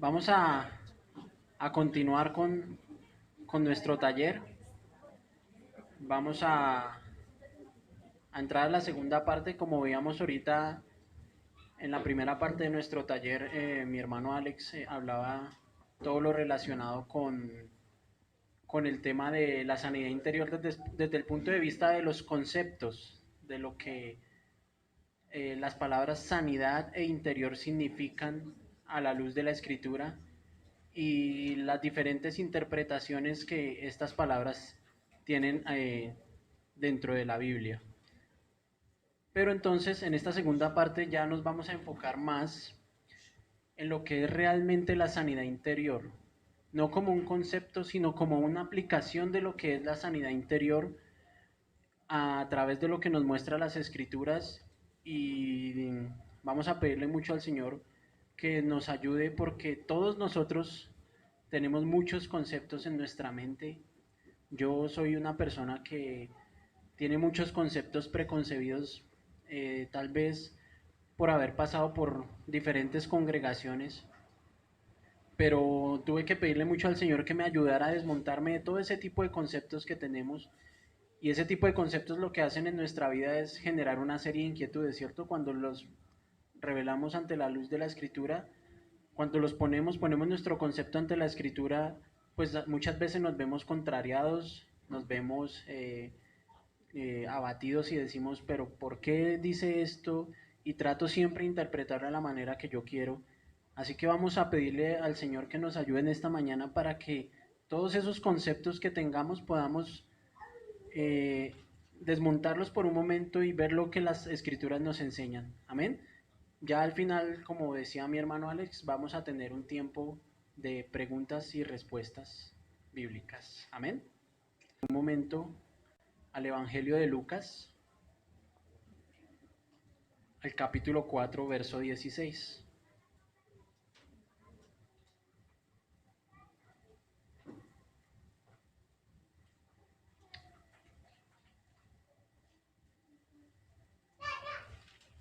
Vamos a continuar con nuestro taller. Vamos a entrar a la segunda parte. Como veíamos ahorita en la primera parte de nuestro taller, mi hermano Alex hablaba todo lo relacionado con el tema de la sanidad interior desde el punto de vista de los conceptos, de lo que las palabras sanidad e interior significan a la luz de la escritura y las diferentes interpretaciones que estas palabras tienen dentro de la Biblia. Pero entonces en esta segunda parte ya nos vamos a enfocar más en lo que es realmente la sanidad interior, no como un concepto, sino como una aplicación de lo que es la sanidad interior a través de lo que nos muestra las escrituras, y vamos a pedirle mucho al Señor que nos ayude porque todos nosotros tenemos muchos conceptos en nuestra mente. Yo soy una persona que tiene muchos conceptos preconcebidos, tal vez por haber pasado por diferentes congregaciones, pero tuve que pedirle mucho al Señor que me ayudara a desmontarme de todo ese tipo de conceptos que tenemos. Y ese tipo de conceptos lo que hacen en nuestra vida es generar una serie de inquietudes, ¿cierto? Cuando los revelamos ante la luz de la escritura, cuando los ponemos nuestro concepto ante la escritura, pues muchas veces nos vemos contrariados, nos vemos abatidos y decimos, pero ¿por qué dice esto? Y trato siempre de interpretarlo de la manera que yo quiero. Así que vamos a pedirle al Señor que nos ayude en esta mañana para que todos esos conceptos que tengamos podamos eh, desmontarlos por un momento y ver lo que las escrituras nos enseñan. Amén. Ya al final, como decía mi hermano Alex, vamos a tener un tiempo de preguntas y respuestas bíblicas. Amén. Un momento al Evangelio de Lucas, al capítulo 4, verso 16.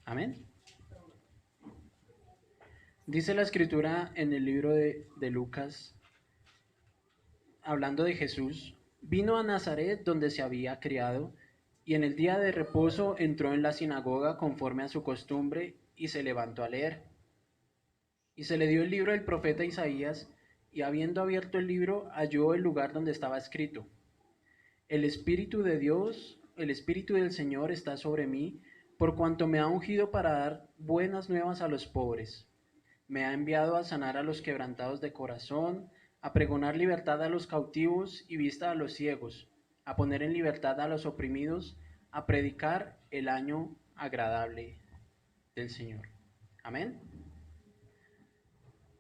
Amén. Dice la escritura en el libro de Lucas, hablando de Jesús: vino a Nazaret donde se había criado, y en el día de reposo entró en la sinagoga conforme a su costumbre y se levantó a leer. Y se le dio el libro del profeta Isaías, y habiendo abierto el libro, halló el lugar donde estaba escrito: el Espíritu de Dios, el Espíritu del Señor está sobre mí, por cuanto me ha ungido para dar buenas nuevas a los pobres. Me ha enviado a sanar a los quebrantados de corazón, a pregonar libertad a los cautivos y vista a los ciegos, a poner en libertad a los oprimidos, a predicar el año agradable del Señor. Amén.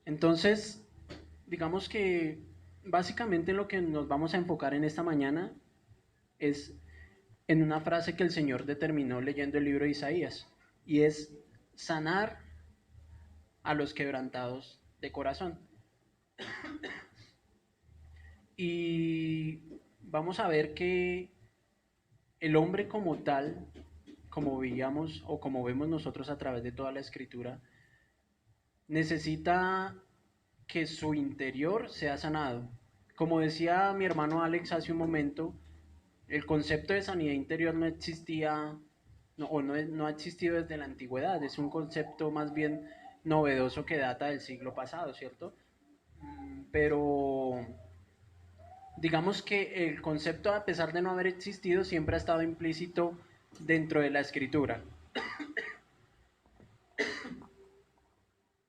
Entonces, digamos que básicamente lo que nos vamos a enfocar en esta mañana es en una frase que el Señor determinó leyendo el libro de Isaías, y es sanar a los quebrantados de corazón. Y vamos a ver que el hombre como tal, como veíamos o como vemos nosotros a través de toda la escritura, necesita que su interior sea sanado. Como decía mi hermano Alex hace un momento, el concepto de sanidad interior no existía, no ha existido desde la antigüedad, es un concepto más bien novedoso que data del siglo pasado, ¿cierto? Pero digamos que el concepto, a pesar de no haber existido, siempre ha estado implícito dentro de la escritura.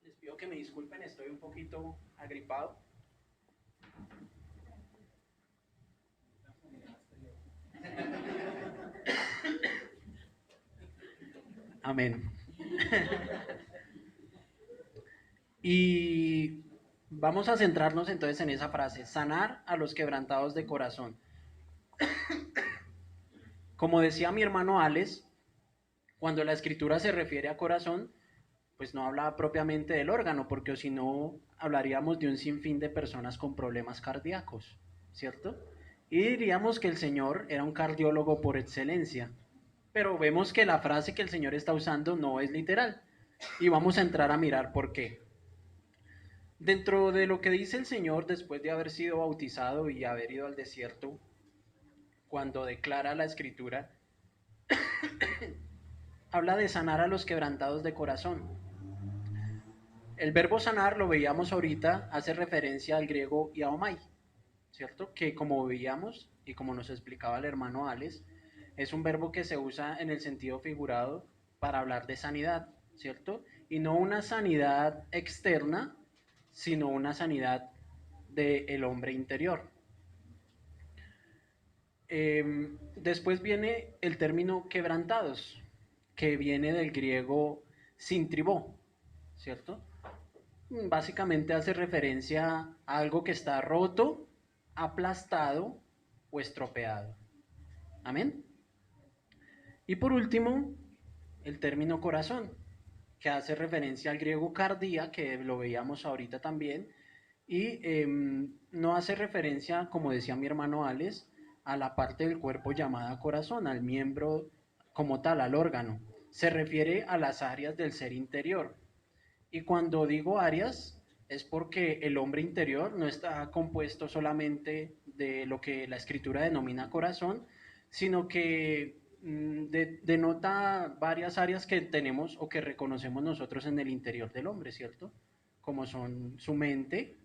Les pido que me disculpen, estoy un poquito agripado. Amén. Y vamos a centrarnos entonces en esa frase: sanar a los quebrantados de corazón. Como decía mi hermano Alex, cuando la escritura se refiere a corazón, pues no habla propiamente del órgano, porque si no hablaríamos de un sinfín de personas con problemas cardíacos, ¿cierto? Y diríamos que el Señor era un cardiólogo por excelencia, pero vemos que la frase que el Señor está usando no es literal, y vamos a entrar a mirar por qué. Dentro de lo que dice el Señor después de haber sido bautizado y haber ido al desierto, cuando declara la Escritura, habla de sanar a los quebrantados de corazón. El verbo sanar, lo veíamos ahorita, hace referencia al griego iaomai, ¿cierto? Que como veíamos y como nos explicaba el hermano Alex, es un verbo que se usa en el sentido figurado para hablar de sanidad, ¿cierto? Y no una sanidad externa, sino una sanidad del hombre interior. Después viene el término quebrantados, que viene del griego sintribó, ¿cierto? Básicamente hace referencia a algo que está roto, aplastado o estropeado. Amén. Y por último, el término corazón, que hace referencia al griego cardía, que lo veíamos ahorita también, y no hace referencia, como decía mi hermano Alex, a la parte del cuerpo llamada corazón, al miembro como tal, al órgano. Se refiere a las áreas del ser interior. Y cuando digo áreas, es porque el hombre interior no está compuesto solamente de lo que la escritura denomina corazón, sino que denota varias áreas que tenemos o que reconocemos nosotros en el interior del hombre, ¿cierto? Como son su mente,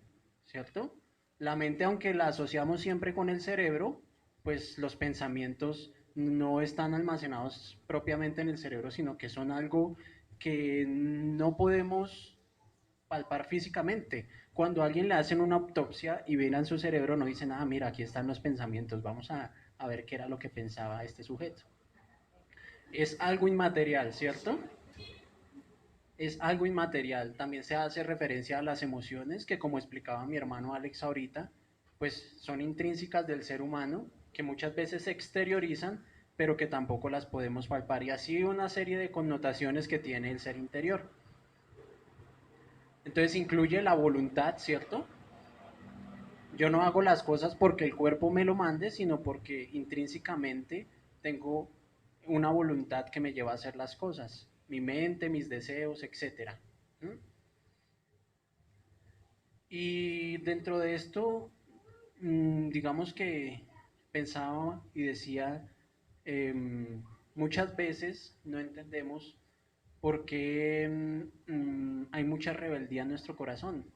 ¿cierto? La mente, aunque la asociamos siempre con el cerebro, pues los pensamientos no están almacenados propiamente en el cerebro, sino que son algo que no podemos palpar físicamente. Cuando a alguien le hacen una autopsia y ven en su cerebro, no dicen, ah, mira, aquí están los pensamientos, vamos a ver qué era lo que pensaba este sujeto. Es algo inmaterial, ¿cierto? Es algo inmaterial. También se hace referencia a las emociones, que como explicaba mi hermano Alex ahorita, pues son intrínsecas del ser humano, que muchas veces se exteriorizan, pero que tampoco las podemos palpar. Y así una serie de connotaciones que tiene el ser interior. Entonces incluye la voluntad, ¿cierto? Yo no hago las cosas porque el cuerpo me lo mande, sino porque intrínsecamente tengo una voluntad que me lleva a hacer las cosas. Mi mente, mis deseos, etcétera. ¿Mm? Y dentro de esto, digamos que pensaba y decía, muchas veces no entendemos por qué hay mucha rebeldía en nuestro corazón.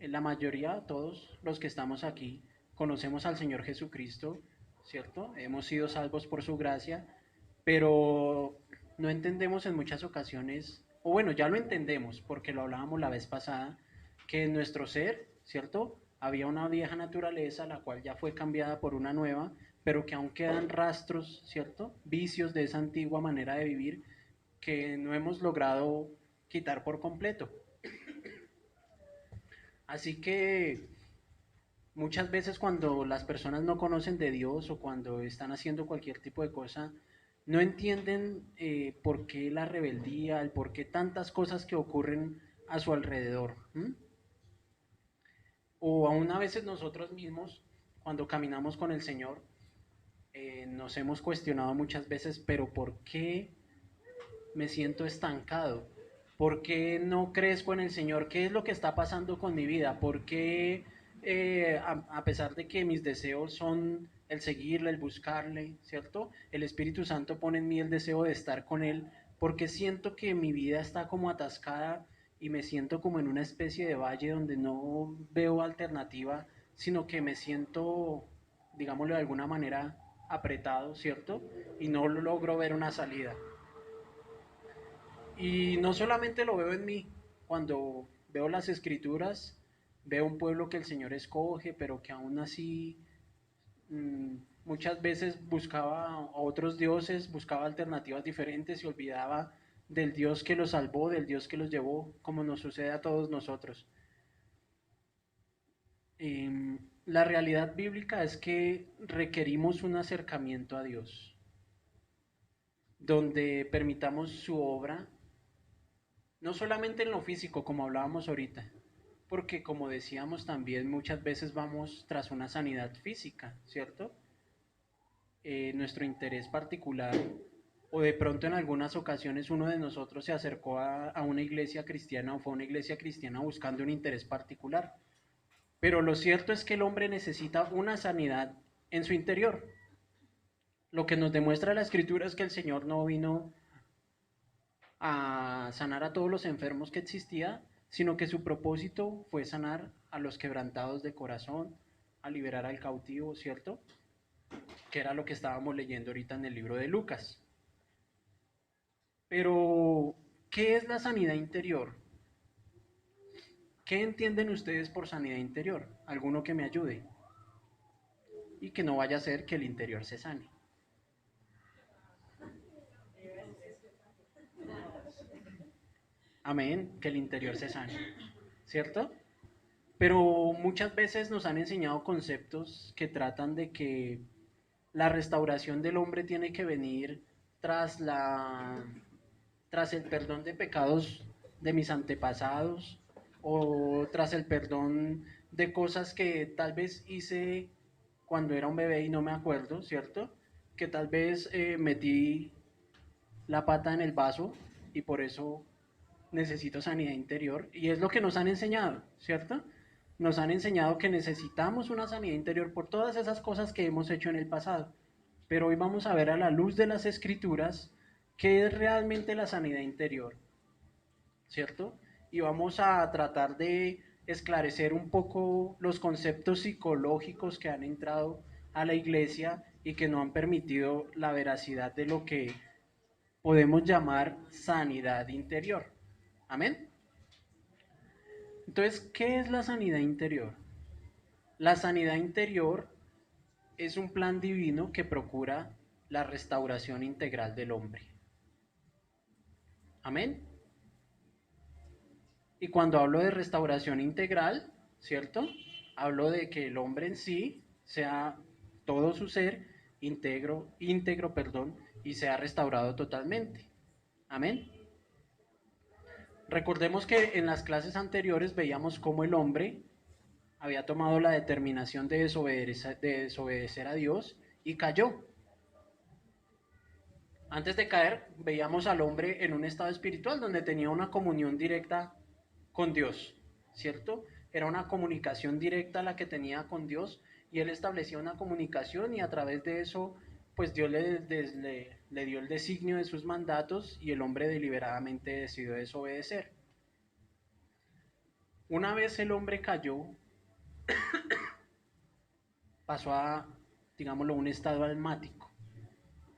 La mayoría, todos los que estamos aquí, conocemos al Señor Jesucristo, ¿cierto? Hemos sido salvos por su gracia, pero no entendemos en muchas ocasiones, o bueno, ya lo entendemos porque lo hablábamos la vez pasada, que en nuestro ser, ¿cierto? Había una vieja naturaleza, la cual ya fue cambiada por una nueva, pero que aún quedan rastros, ¿cierto? Vicios de esa antigua manera de vivir que no hemos logrado quitar por completo. Así que muchas veces cuando las personas no conocen de Dios o cuando están haciendo cualquier tipo de cosa, no entienden por qué la rebeldía, el por qué tantas cosas que ocurren a su alrededor. ¿M? O aún a veces nosotros mismos, cuando caminamos con el Señor, nos hemos cuestionado muchas veces, pero ¿por qué me siento estancado? ¿Por qué no crezco en el Señor? ¿Qué es lo que está pasando con mi vida? ¿Por qué, a pesar de que mis deseos son el seguirle, el buscarle, ¿cierto? El Espíritu Santo pone en mí el deseo de estar con Él, porque siento que mi vida está como atascada y me siento como en una especie de valle donde no veo alternativa, sino que me siento, digámoslo de alguna manera, apretado, ¿cierto? Y no logro ver una salida. Y no solamente lo veo en mí, cuando veo las escrituras, veo un pueblo que el Señor escoge, pero que aún así mm, muchas veces buscaba a otros dioses, buscaba alternativas diferentes y olvidaba del Dios que los salvó, del Dios que los llevó, como nos sucede a todos nosotros. La realidad bíblica es que requerimos un acercamiento a Dios, donde permitamos su obra no solamente en lo físico, como hablábamos ahorita, porque como decíamos también muchas veces vamos tras una sanidad física, ¿cierto? Nuestro interés particular o de pronto en algunas ocasiones uno de nosotros se acercó a una iglesia cristiana o fue a una iglesia cristiana buscando un interés particular. Pero lo cierto es que el hombre necesita una sanidad en su interior. Lo que nos demuestra la escritura es que el Señor no vino a sanar a todos los enfermos que existía, sino que su propósito fue sanar a los quebrantados de corazón, a liberar al cautivo, ¿cierto? Que era lo que estábamos leyendo ahorita en el libro de Lucas. Pero, ¿qué es la sanidad interior? ¿Qué entienden ustedes por sanidad interior? Alguno que me ayude. Y que no vaya a ser que el interior se sane. Amén, que el interior se sane. ¿Cierto? Pero muchas veces nos han enseñado conceptos que tratan de que la restauración del hombre tiene que venir tras la tras el perdón de pecados de mis antepasados o tras el perdón de cosas que tal vez hice cuando era un bebé y no me acuerdo, ¿cierto? Que tal vez metí la pata en el vaso y por eso necesito sanidad interior. Y es lo que nos han enseñado, ¿cierto? Nos han enseñado que necesitamos una sanidad interior por todas esas cosas que hemos hecho en el pasado. Pero hoy vamos a ver a la luz de las escrituras qué es realmente la sanidad interior, ¿cierto? Y vamos a tratar de esclarecer un poco los conceptos psicológicos que han entrado a la iglesia y que no han permitido la veracidad de lo que podemos llamar sanidad interior. Amén. Entonces, ¿qué es la sanidad interior? La sanidad interior es un plan divino que procura la restauración integral del hombre. Amén. Y cuando hablo de restauración integral, ¿cierto? Hablo de que el hombre en sí sea todo su ser íntegro, perdón, y sea restaurado totalmente. Amén. Recordemos que en las clases anteriores veíamos cómo el hombre había tomado la determinación de desobedecer a Dios y cayó. Antes de caer, veíamos al hombre en un estado espiritual donde tenía una comunión directa con Dios, ¿cierto? Era una comunicación directa la que tenía con Dios y él establecía una comunicación y a través de eso, pues Dios le dio el designio de sus mandatos y el hombre deliberadamente decidió desobedecer. Una vez el hombre cayó, pasó a, digámoslo, un estado almático.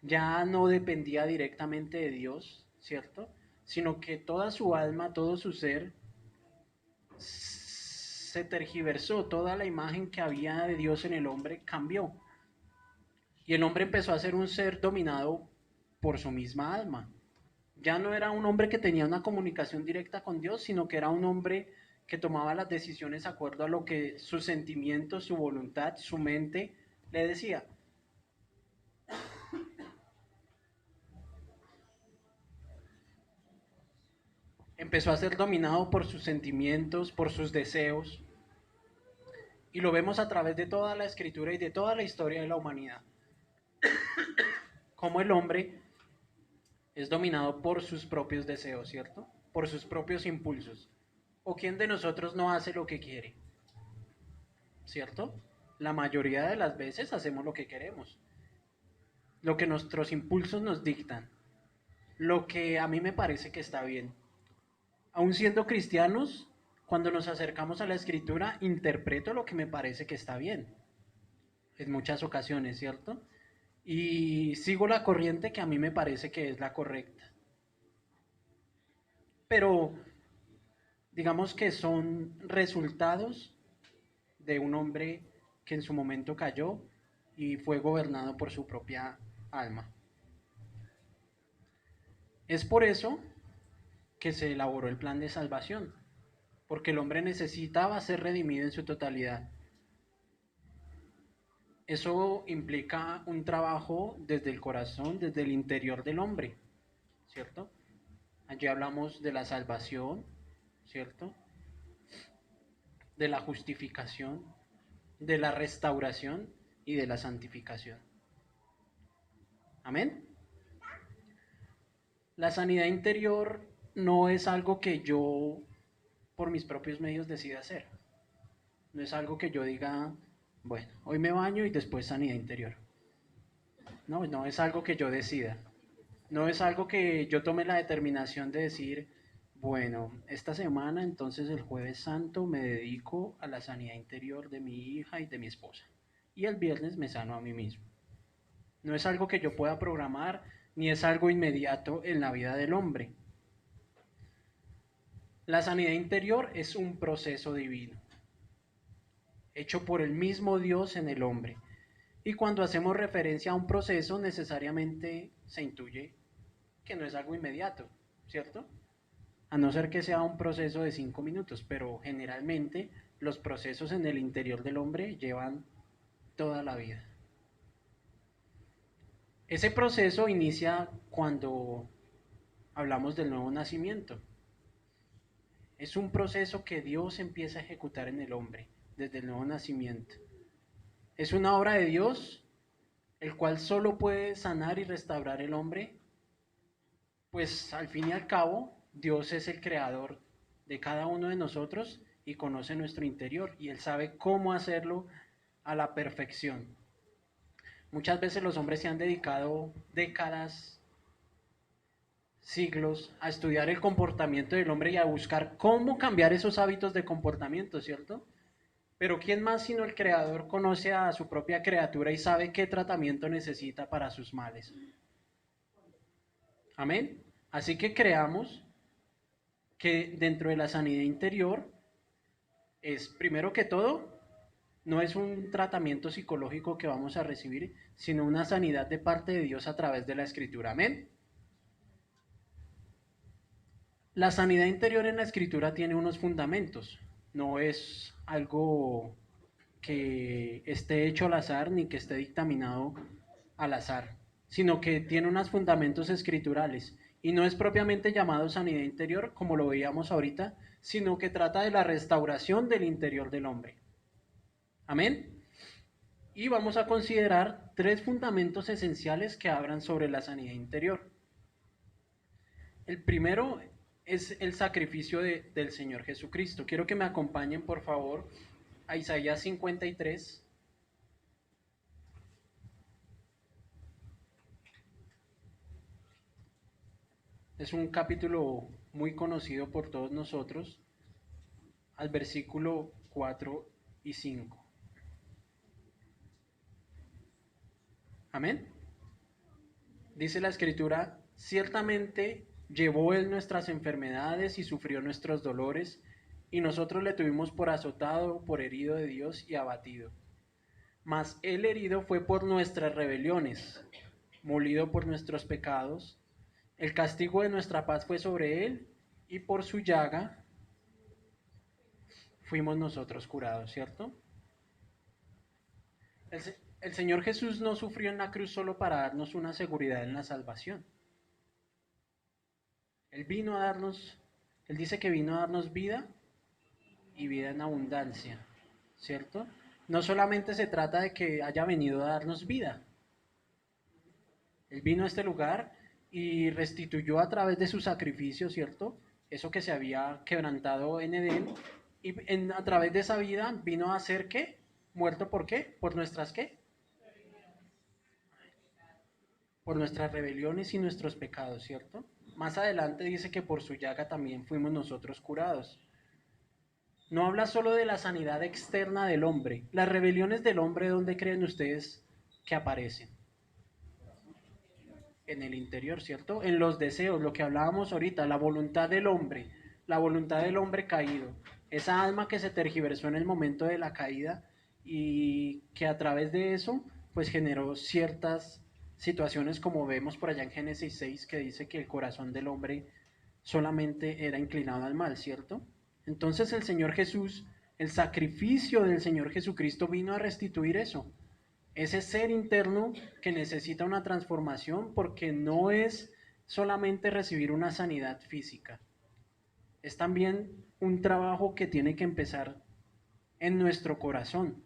Ya no dependía directamente de Dios, ¿cierto? Sino que toda su alma, todo su ser, se tergiversó, toda la imagen que había de Dios en el hombre cambió. Y el hombre empezó a ser un ser dominado por su misma alma. Ya no era un hombre que tenía una comunicación directa con Dios, sino que era un hombre que tomaba las decisiones de acuerdo a lo que sus sentimientos, su voluntad, su mente le decía. Empezó a ser dominado por sus sentimientos, por sus deseos, y lo vemos a través de toda la escritura y de toda la historia de la humanidad. Como el hombre es dominado por sus propios deseos, ¿cierto? Por sus propios impulsos. ¿O quién de nosotros no hace lo que quiere? ¿Cierto? La mayoría de las veces hacemos lo que queremos, lo que nuestros impulsos nos dictan, lo que a mí me parece que está bien. Aún siendo cristianos, cuando nos acercamos a la escritura, interpreto lo que me parece que está bien, en muchas ocasiones, ¿cierto? Y sigo la corriente que a mí me parece que es la correcta. Pero digamos que son resultados de un hombre que en su momento cayó y fue gobernado por su propia alma. Es por eso que se elaboró el plan de salvación, porque el hombre necesitaba ser redimido en su totalidad. Eso implica un trabajo desde el corazón, desde el interior del hombre, ¿cierto? Allí hablamos de la salvación, ¿cierto? De la justificación, de la restauración y de la santificación. Amén. La sanidad interior no es algo que yo por mis propios medios decida hacer. No es algo que yo diga, bueno, hoy me baño y después sanidad interior. No, no es algo que yo decida. No es algo que yo tome la determinación de decir, bueno, esta semana entonces el jueves santo me dedico a la sanidad interior de mi hija y de mi esposa. Y el viernes me sano a mí mismo. No es algo que yo pueda programar, ni es algo inmediato en la vida del hombre. La sanidad interior es un proceso divino, hecho por el mismo Dios en el hombre. Y cuando hacemos referencia a un proceso, necesariamente se intuye que no es algo inmediato, ¿cierto? A no ser que sea un proceso de 5 minutos, pero generalmente los procesos en el interior del hombre llevan toda la vida. Ese proceso inicia cuando hablamos del nuevo nacimiento. Es un proceso que Dios empieza a ejecutar en el hombre desde el nuevo nacimiento. Es una obra de Dios, el cual solo puede sanar y restaurar el hombre, pues al fin y al cabo Dios es el creador de cada uno de nosotros y conoce nuestro interior y Él sabe cómo hacerlo a la perfección. Muchas veces los hombres se han dedicado décadas, siglos, a estudiar el comportamiento del hombre y a buscar cómo cambiar esos hábitos de comportamiento, ¿cierto? Pero ¿quién más sino el Creador conoce a su propia criatura y sabe qué tratamiento necesita para sus males? Amén. Así que creamos que dentro de la sanidad interior es, primero que todo, no es un tratamiento psicológico que vamos a recibir, sino una sanidad de parte de Dios a través de la Escritura. Amén. La sanidad interior en la Escritura tiene unos fundamentos. No es algo que esté hecho al azar ni que esté dictaminado al azar, sino que tiene unos fundamentos escriturales y no es propiamente llamado sanidad interior como lo veíamos ahorita, sino que trata de la restauración del interior del hombre. Amén. Y vamos a considerar tres fundamentos esenciales que hablan sobre la sanidad interior. El primero es el sacrificio del Señor Jesucristo. Quiero que me acompañen, por favor, a Isaías 53. Es un capítulo muy conocido por todos nosotros, al versículo 4 y 5. Amén. Dice la escritura, ciertamente llevó él nuestras enfermedades y sufrió nuestros dolores, y nosotros le tuvimos por azotado, por herido de Dios y abatido. Mas él herido fue por nuestras rebeliones, molido por nuestros pecados. El castigo de nuestra paz fue sobre él, y por su llaga fuimos nosotros curados, ¿cierto? El, el Señor Jesús no sufrió en la cruz solo para darnos una seguridad en la salvación. Él vino a darnos, Él dice que vino a darnos vida y vida en abundancia, ¿cierto? No solamente se trata de que haya venido a darnos vida. Él vino a este lugar y restituyó a través de su sacrificio, ¿cierto? Eso que se había quebrantado en Edén. Y a través de esa vida vino a ser ¿qué? ¿Muerto por qué? ¿Por nuestras qué? Por nuestras rebeliones y nuestros pecados, ¿cierto? Más adelante dice que por su llaga también fuimos nosotros curados. No habla solo de la sanidad externa del hombre. Las rebeliones del hombre, ¿dónde creen ustedes que aparecen? En el interior, ¿cierto? En los deseos, lo que hablábamos ahorita, la voluntad del hombre caído, esa alma que se tergiversó en el momento de la caída y que a través de eso, pues generó ciertas situaciones como vemos por allá en Génesis 6, que dice que el corazón del hombre solamente era inclinado al mal, ¿cierto? Entonces el Señor Jesús, el sacrificio del Señor Jesucristo vino a restituir eso, ese ser interno que necesita una transformación porque no es solamente recibir una sanidad física, es también un trabajo que tiene que empezar en nuestro corazón,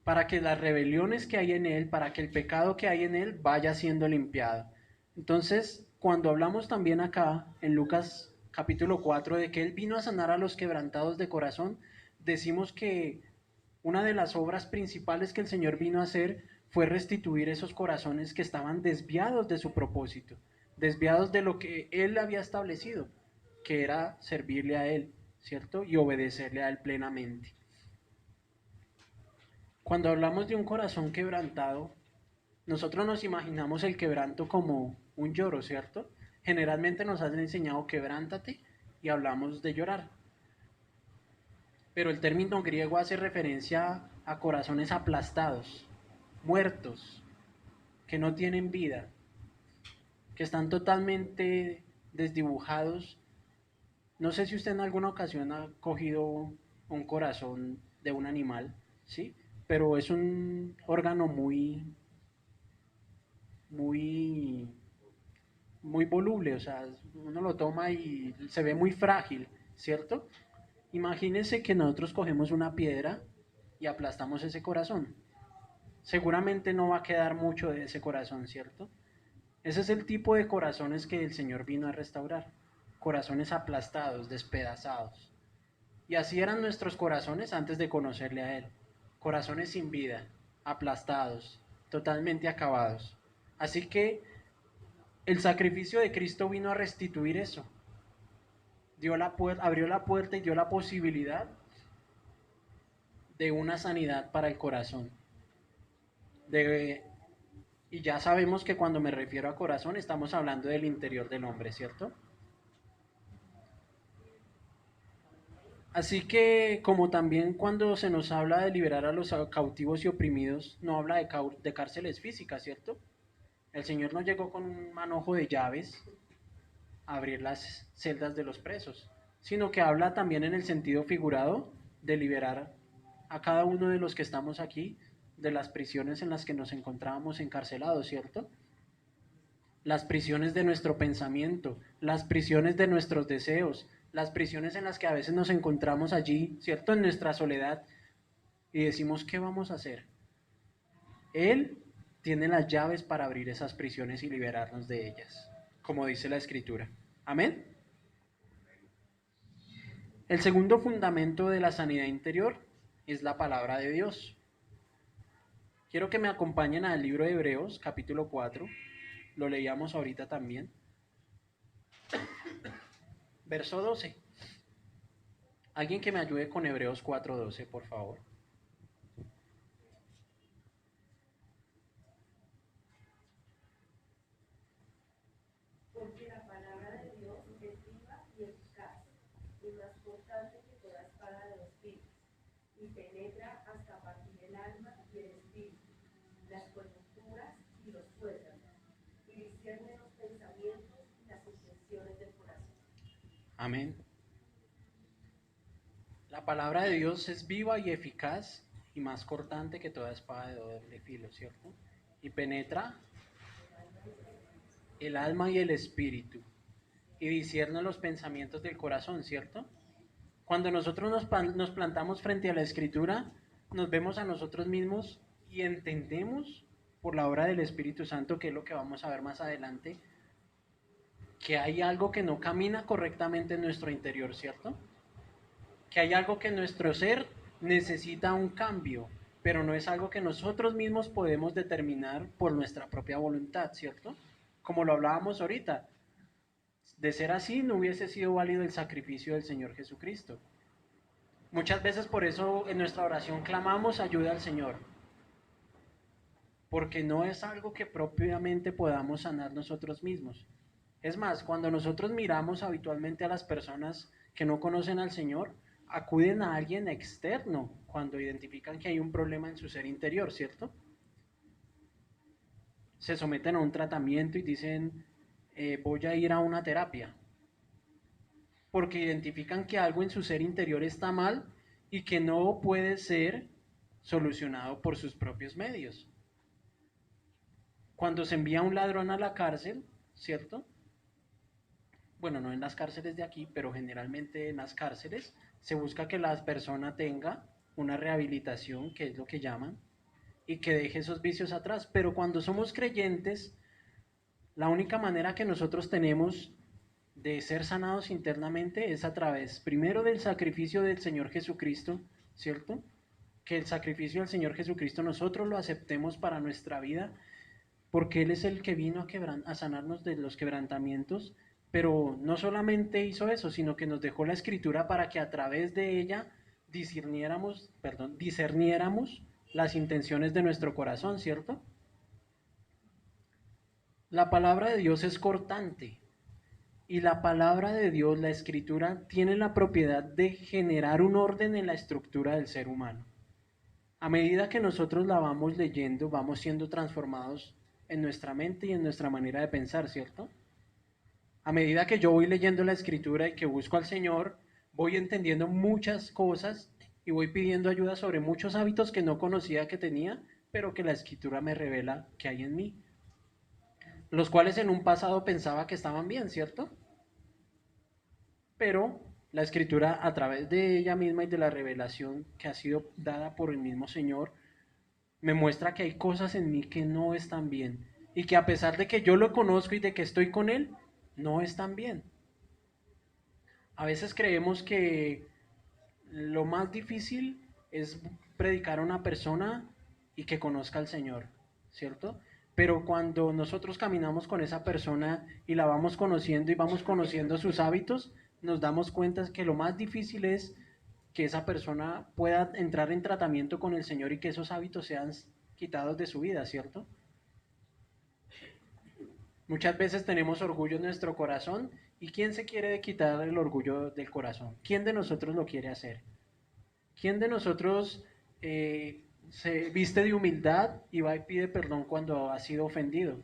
para que las rebeliones que hay en él, para que el pecado que hay en él vaya siendo limpiado. Entonces, cuando hablamos también acá en Lucas capítulo 4 de que Él vino a sanar a los quebrantados de corazón, decimos que una de las obras principales que el Señor vino a hacer fue restituir esos corazones que estaban desviados de su propósito, desviados de lo que Él había establecido, que era servirle a Él, ¿cierto? Y obedecerle a Él plenamente. Cuando hablamos de un corazón quebrantado, nosotros nos imaginamos el quebranto como un lloro, ¿cierto? Generalmente nos han enseñado quebrántate y hablamos de llorar. Pero el término griego hace referencia a corazones aplastados, muertos, que no tienen vida, que están totalmente desdibujados. No sé si usted en alguna ocasión ha cogido un corazón de un animal, ¿sí? Pero es un órgano muy, muy voluble, o sea, uno lo toma y se ve muy frágil, ¿cierto? Imagínense que nosotros cogemos una piedra y aplastamos ese corazón. Seguramente no va a quedar mucho de ese corazón, ¿cierto? Ese es el tipo de corazones que el Señor vino a restaurar. Corazones aplastados, despedazados. Y así eran nuestros corazones antes de conocerle a Él. Corazones sin vida, aplastados, totalmente acabados. Así que el sacrificio de Cristo vino a restituir eso. Abrió la puerta y dio la posibilidad de una sanidad para el corazón. De, y ya sabemos que cuando me refiero a corazón estamos hablando del interior del hombre, ¿cierto? Así que como también cuando se nos habla de liberar a los cautivos y oprimidos, no habla de cárceles físicas, ¿cierto? El Señor no llegó con un manojo de llaves a abrir las celdas de los presos, sino que habla también en el sentido figurado de liberar a cada uno de los que estamos aquí de las prisiones en las que nos encontrábamos encarcelados, ¿cierto? Las prisiones de nuestro pensamiento, las prisiones de nuestros deseos, las prisiones en las que a veces nos encontramos allí, ¿cierto? En nuestra soledad y decimos, ¿qué vamos a hacer? Él tiene las llaves para abrir esas prisiones y liberarnos de ellas, como dice la Escritura. Amén. El segundo fundamento de la sanidad interior es la palabra de Dios. Quiero que me acompañen al libro de Hebreos, capítulo 4. Lo leíamos ahorita también. Verso 12. Alguien que me ayude con Hebreos 4:12, por favor. Porque la palabra de Dios es viva y eficaz, y más cortante que toda espada de dos filos, y penetra hasta partir el alma y el espíritu, las coyunturas y los tuétanos, y discierne los pensamientos y las intenciones del corazón. Amén. La palabra de Dios es viva y eficaz y más cortante que toda espada de doble filo, ¿cierto? Y penetra el alma y el espíritu y discierne los pensamientos del corazón, ¿cierto? Cuando nosotros nos plantamos frente a la escritura, nos vemos a nosotros mismos y entendemos por la obra del Espíritu Santo, que es lo que vamos a ver más adelante, que hay algo que no camina correctamente en nuestro interior, ¿cierto? Que hay algo que nuestro ser necesita un cambio, pero no es algo que nosotros mismos podemos determinar por nuestra propia voluntad, ¿cierto? Como lo hablábamos ahorita, de ser así no hubiese sido válido el sacrificio del Señor Jesucristo. Muchas veces por eso en nuestra oración clamamos ayuda al Señor, porque no es algo que propiamente podamos sanar nosotros mismos. Es más, cuando nosotros miramos habitualmente a las personas que no conocen al Señor, acuden a alguien externo cuando identifican que hay un problema en su ser interior, ¿cierto? Se someten a un tratamiento y dicen, voy a ir a una terapia, porque identifican que algo en su ser interior está mal y que no puede ser solucionado por sus propios medios. Cuando se envía un ladrón a la cárcel, ¿cierto? Bueno, no en las cárceles de aquí, pero generalmente en las cárceles se busca que la persona tenga una rehabilitación, que es lo que llaman, y que deje esos vicios atrás. Pero cuando somos creyentes, La única manera que nosotros tenemos de ser sanados internamente es a través, primero, del sacrificio del Señor Jesucristo, ¿cierto? Que el sacrificio del Señor Jesucristo nosotros lo aceptemos para nuestra vida, porque Él es el que vino a sanarnos de los quebrantamientos, pero no solamente hizo eso, sino que nos dejó la escritura para que a través de ella discerniéramos las intenciones de nuestro corazón, ¿cierto? La palabra de Dios es cortante y la palabra de Dios, la escritura, tiene la propiedad de generar un orden en la estructura del ser humano. A medida que nosotros la vamos leyendo, vamos siendo transformados en nuestra mente y en nuestra manera de pensar, ¿cierto? A medida que yo voy leyendo la escritura y que busco al Señor, voy entendiendo muchas cosas y voy pidiendo ayuda sobre muchos hábitos que no conocía que tenía, pero que la escritura me revela que hay en mí, los cuales en un pasado pensaba que estaban bien, ¿cierto? Pero la escritura, a través de ella misma y de la revelación que ha sido dada por el mismo Señor, me muestra que hay cosas en mí que no están bien y que a pesar de que yo lo conozco y de que estoy con Él, no están bien. A veces creemos que lo más difícil es predicar a una persona y que conozca al Señor, ¿cierto? Pero cuando nosotros caminamos con esa persona y la vamos conociendo y vamos conociendo sus hábitos, nos damos cuenta que lo más difícil es que esa persona pueda entrar en tratamiento con el Señor y que esos hábitos sean quitados de su vida, ¿cierto? Muchas veces tenemos orgullo en nuestro corazón y ¿quién se quiere quitar el orgullo del corazón? ¿Quién de nosotros lo quiere hacer? ¿Quién de nosotros se viste de humildad y va y pide perdón cuando ha sido ofendido?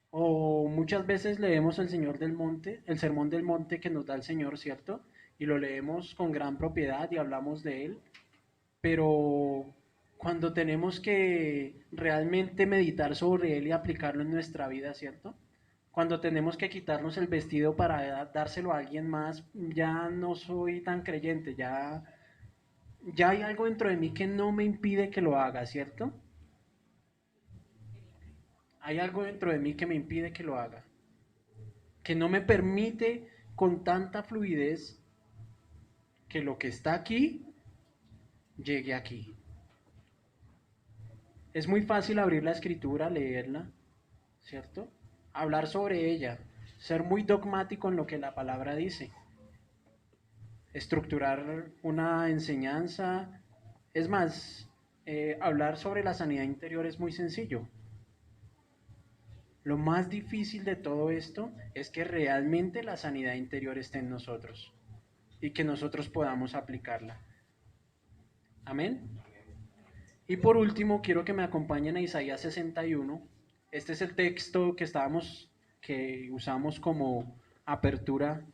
O muchas veces leemos el Señor del Monte, el Sermón del Monte que nos da el Señor, ¿cierto? Y lo leemos con gran propiedad y hablamos de él, pero cuando tenemos que realmente meditar sobre él y aplicarlo en nuestra vida, ¿cierto? Cuando tenemos que quitarnos el vestido para dárselo a alguien más, ya no soy tan creyente, ya hay algo dentro de mí que no me impide que lo haga, ¿cierto? Hay algo dentro de mí que me impide que lo haga, que no me permite con tanta fluidez que lo que está aquí llegue aquí. Es muy fácil abrir la escritura, leerla, ¿cierto? Hablar sobre ella, ser muy dogmático en lo que la palabra dice, estructurar una enseñanza. Es más, hablar sobre la sanidad interior es muy sencillo. Lo más difícil de todo esto es que realmente la sanidad interior esté en nosotros y que nosotros podamos aplicarla. Amén. Y por último, quiero que me acompañen a Isaías 61. Este es el texto que usamos como apertura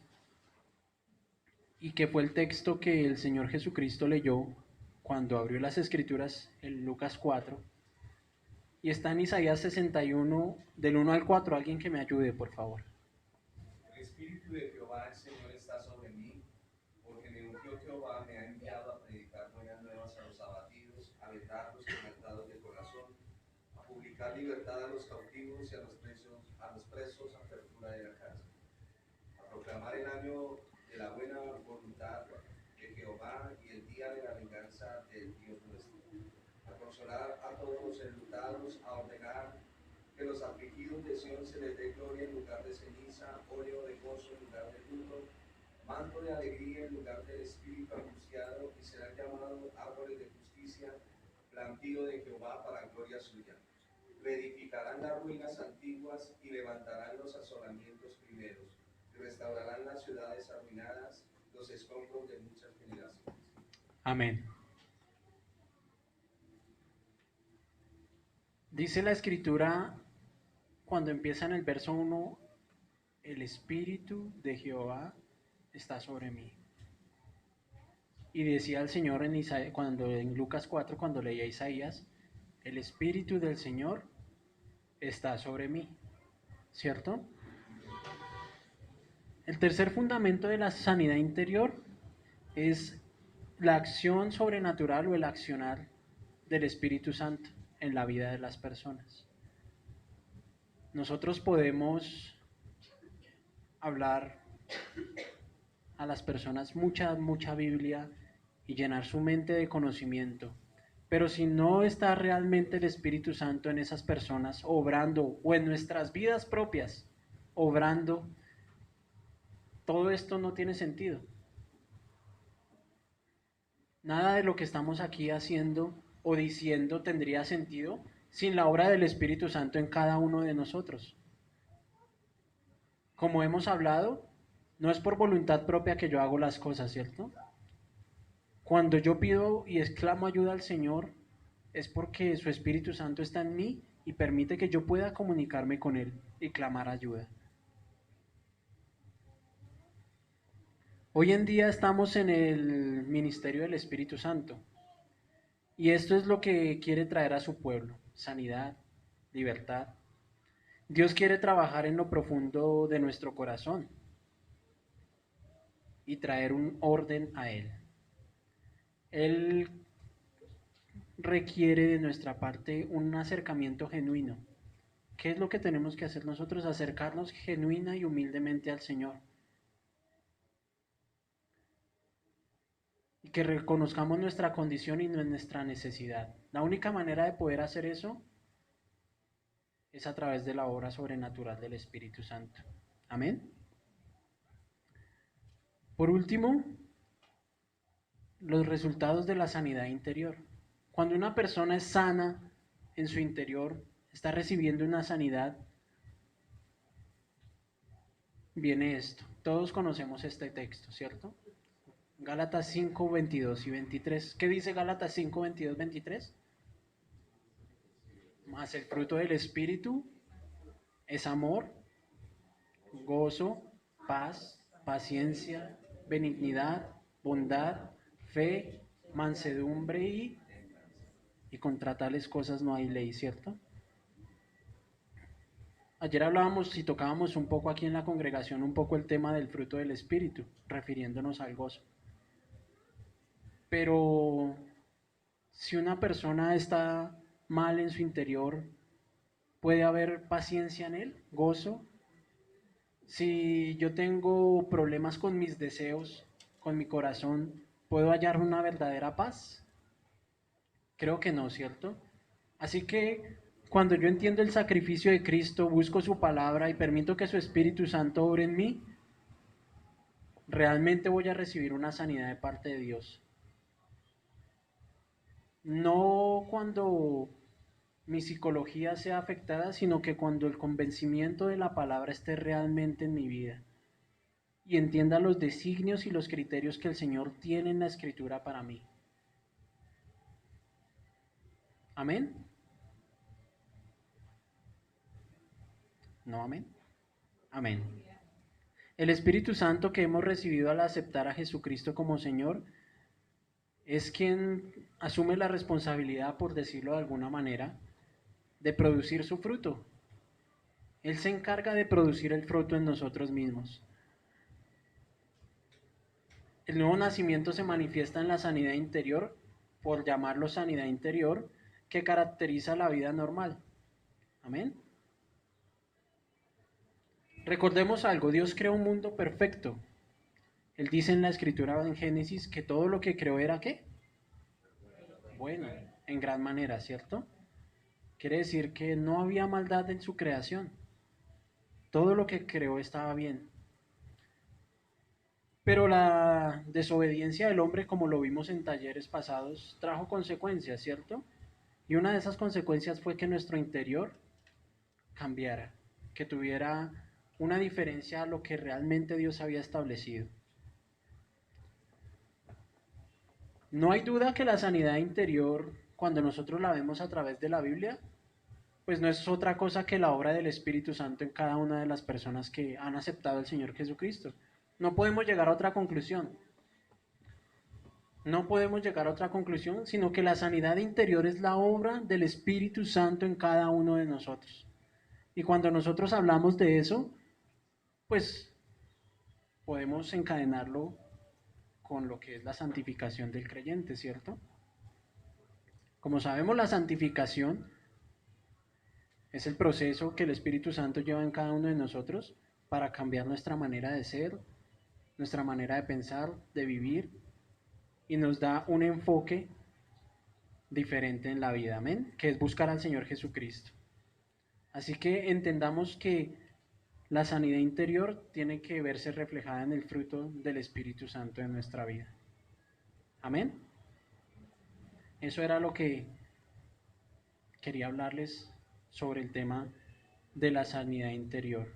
y que fue el texto que el Señor Jesucristo leyó cuando abrió las Escrituras en Lucas 4. Y está en Isaías 61, del 1 al 4. Alguien que me ayude, por favor. El Espíritu de Jehová, el Señor, está sobre mí, porque me ungió Jehová, me ha enviado a predicar buenas nuevas a los abatidos, a vendar los quebrantados de corazón, a publicar libertad a los cautivos y a los presos apertura de la cárcel, a proclamar el año de la buena voluntad de Jehová y el día de la venganza del Dios nuestro, a consolar a todos los enlutados, a ordenar que los afligidos de Sion se les dé gloria en lugar de ceniza, óleo de gozo en lugar de luto, manto de alegría en lugar del espíritu angustiado, y serán llamados árboles de justicia, plantío de Jehová para gloria suya. Reedificarán las ruinas antiguas y levantarán los asolamientos primeros, y restaurarán las ciudades arruinadas, los escombros de muchas generaciones. Amén. Dice la escritura cuando empieza en el verso 1, el Espíritu de Jehová está sobre mí. Y decía el Señor en Lucas 4, cuando leía Isaías, el Espíritu del Señor está sobre mí, ¿cierto? El tercer fundamento de la sanidad interior es la acción sobrenatural o el accionar del Espíritu Santo en la vida de las personas. nosotros podemos hablar a las personas mucha Biblia y llenar su mente de conocimiento. Pero si no está realmente el Espíritu Santo en esas personas, obrando, o en nuestras vidas propias, obrando, todo esto no tiene sentido. Nada de lo que estamos aquí haciendo o diciendo tendría sentido sin la obra del Espíritu Santo en cada uno de nosotros. Como hemos hablado, no es por voluntad propia que yo hago las cosas, ¿cierto? Cuando yo pido y exclamo ayuda al Señor, es porque su Espíritu Santo está en mí y permite que yo pueda comunicarme con Él y clamar ayuda. Hoy en día estamos en el ministerio del Espíritu Santo y esto es lo que quiere traer a su pueblo: sanidad, libertad. Dios quiere trabajar en lo profundo de nuestro corazón y traer un orden a Él. Él requiere de nuestra parte un acercamiento genuino. ¿Qué es lo que tenemos que hacer nosotros? Acercarnos genuina y humildemente al Señor. Y que reconozcamos nuestra condición y nuestra necesidad. La única manera de poder hacer eso es a través de la obra sobrenatural del Espíritu Santo. Amén. Por último, los resultados de la sanidad interior. Cuando una persona es sana en su interior, está recibiendo una sanidad, viene esto. Todos conocemos este texto, ¿cierto? Gálatas 5, 22 y 23. ¿Qué dice Gálatas 5, 22, 23? Más el fruto del Espíritu es amor, gozo, paz, paciencia, benignidad, bondad, fe, mansedumbre y contra tales cosas no hay ley, ¿cierto? Ayer hablábamos y tocábamos un poco aquí en la congregación un poco el tema del fruto del Espíritu, refiriéndonos al gozo. Pero si una persona está mal en su interior, ¿puede haber paciencia en él? ¿Gozo? Si yo tengo problemas con mis deseos, con mi corazón, ¿puedo hallar una verdadera paz? Creo que no, ¿cierto? Así que cuando yo entiendo el sacrificio de Cristo, busco su palabra y permito que su Espíritu Santo obre en mí, realmente voy a recibir una sanidad de parte de Dios. No cuando mi psicología sea afectada, sino que cuando el convencimiento de la palabra esté realmente en mi vida y entienda los designios y los criterios que el Señor tiene en la Escritura para mí. ¿Amén? ¿No amén? Amén. El Espíritu Santo que hemos recibido al aceptar a Jesucristo como Señor es quien asume la responsabilidad, por decirlo de alguna manera, de producir su fruto. Él se encarga de producir el fruto en nosotros mismos. El nuevo nacimiento se manifiesta en la sanidad interior, por llamarlo sanidad interior, que caracteriza la vida normal. Amén. Recordemos algo: Dios creó un mundo perfecto. Él dice en la escritura en Génesis que todo lo que creó era ¿qué? Bueno, en gran manera, ¿cierto? Quiere decir que no había maldad en su creación. Todo lo que creó estaba bien. Pero la desobediencia del hombre, como lo vimos en talleres pasados, trajo consecuencias, ¿cierto? Y una de esas consecuencias fue que nuestro interior cambiara, que tuviera una diferencia a lo que realmente Dios había establecido. No hay duda que la sanidad interior, cuando nosotros la vemos a través de la Biblia, pues no es otra cosa que la obra del Espíritu Santo en cada una de las personas que han aceptado al Señor Jesucristo. No podemos llegar a otra conclusión. No podemos llegar a otra conclusión, sino que la sanidad interior es la obra del Espíritu Santo en cada uno de nosotros. Y cuando nosotros hablamos de eso, pues podemos encadenarlo con lo que es la santificación del creyente, ¿cierto? Como sabemos, la santificación Es el proceso que el Espíritu Santo lleva en cada uno de nosotros para cambiar nuestra manera de ser, nuestra manera de pensar, de vivir, y nos da un enfoque diferente en la vida, amén, que es buscar al Señor Jesucristo. Así que entendamos que la sanidad interior tiene que verse reflejada en el fruto del Espíritu Santo en nuestra vida. Amén. Eso era lo que quería hablarles sobre el tema de la sanidad interior.